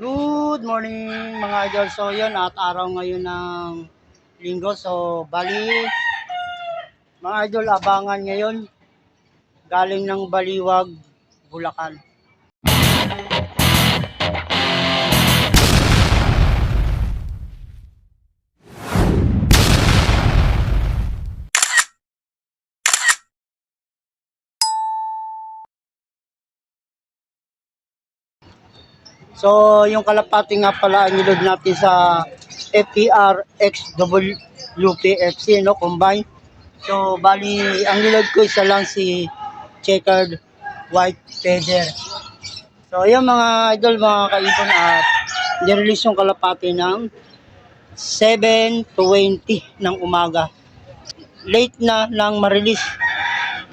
Good morning mga idol. So yun at araw ngayon ng linggo. So bali mga idol abangan ngayon galing ng Baliwag, Bulacan. So yung kalapati nga pala nilod natin sa FPR XWPFC no combine. So bali ang nilod ko isa lang si checkered white feather. So yung mga idol mga kaibon at nirelease yung kalapati ng 7:20 ng umaga. Late na lang ma-release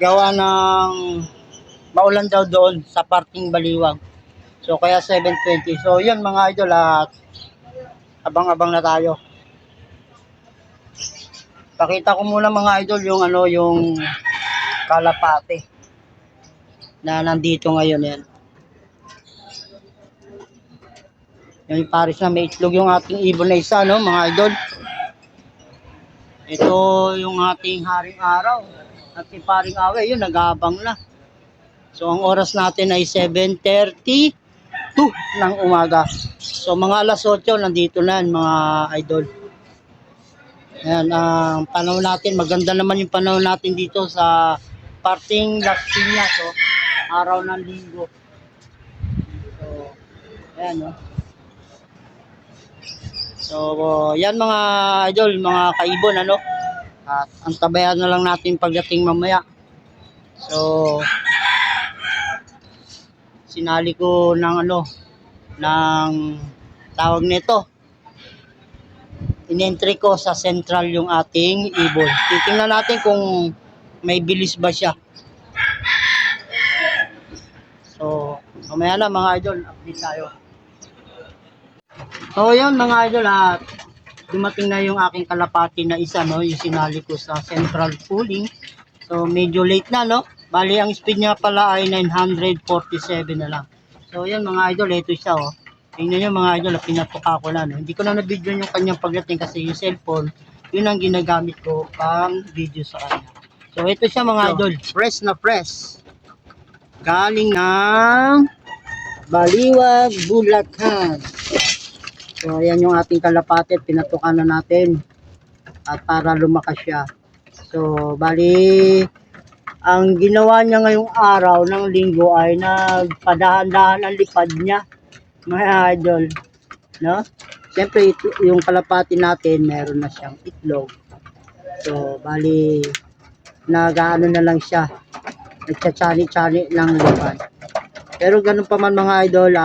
gawa ng maulan daw doon sa parting Baliwag. So kaya 7:20. So yun mga idol at abang-abang na tayo. Pakita ko muna mga idol yung yung kalapate na nandito ngayon yan. Yung pares na may itlog yung ating ibon na isa no mga idol. Ito yung ating haring araw. At si paring awe yun nag-aabang na. So ang oras natin ay 7:32 ng umaga. So mga alas 8 nandito na mga idol. Ayan, ang panahon natin, maganda naman yung panahon natin dito sa parting Las Piñas, so, araw ng linggo. So, ayan, no? So, yan mga idol, mga kaibon, ano? At ang tabayan na lang natin pagdating mamaya. So, sinali ko ng ng tawag nito. In-entry ko sa central yung ating ibon. Titingnan natin kung may bilis ba siya. So, mamaya na mga idol, update tayo. So, yan mga idol at dumating na yung aking kalapati na isa, no? Yung sinali ko sa central pooling. So, medyo late na, no? Bali, ang speed niya pala ay 947 na lang. So, yan mga idol, ito siya, oh. Tingnan nyo mga idol, pinatuka ko na. No? Hindi ko na na-video yung kanyang pagdating kasi yung cellphone, yun ang ginagamit ko pang video sa kanya. So ito siya mga idol, fresh na fresh. Galing ng Baliwag, Bulacan. So ayan yung ating kalapate, pinatukan na natin. At para lumakas siya. So bali, ang ginawa niya ngayong araw ng linggo ay nagpadahan-dahan ang lipad niya. Mga idol, no? Siyempre yung kalapati natin meron na siyang itlog. So bali nagaano na lang siya, nagtsachani-chani lang lipad. Pero ganun pa man mga idol,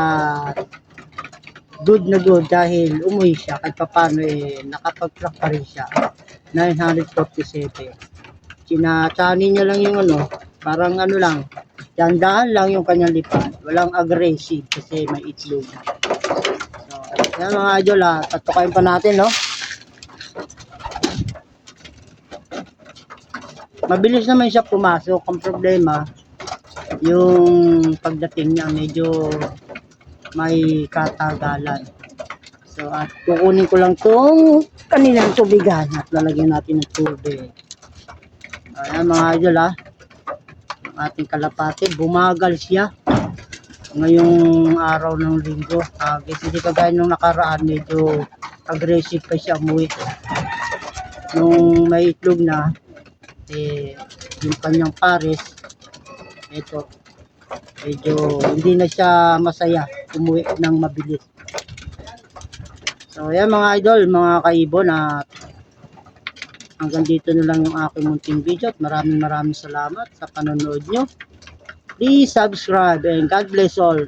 good na good dahil umuwi siya kahit paano nakapag-clock pa rin siya 947. Sinachani niya lang yung parang lang, dahan-dahan lang yung kanyang lipad. Walang aggressive kasi may itlog. So, yan mga idol tatukayin pa natin, no? Mabilis naman siya pumasok. Ang problema, yung pagdating niya medyo may katagalan. So, at kukunin ko lang tong kanilang tubigan at lalagyan natin ng tubig. Ayan mga idol ating kalapate, bumagal siya ngayong araw ng linggo. Kasi hindi kagaya nung nakaraan, medyo aggressive pa siya umuwi. Nung may itlog na, yung kanyang pares, ito, medyo hindi na siya masaya umuwi ng mabilis. So, yan mga idol, mga kaibon, at hanggang dito na lang yung aking munting video at maraming salamat sa panonood nyo. Please subscribe and God bless all.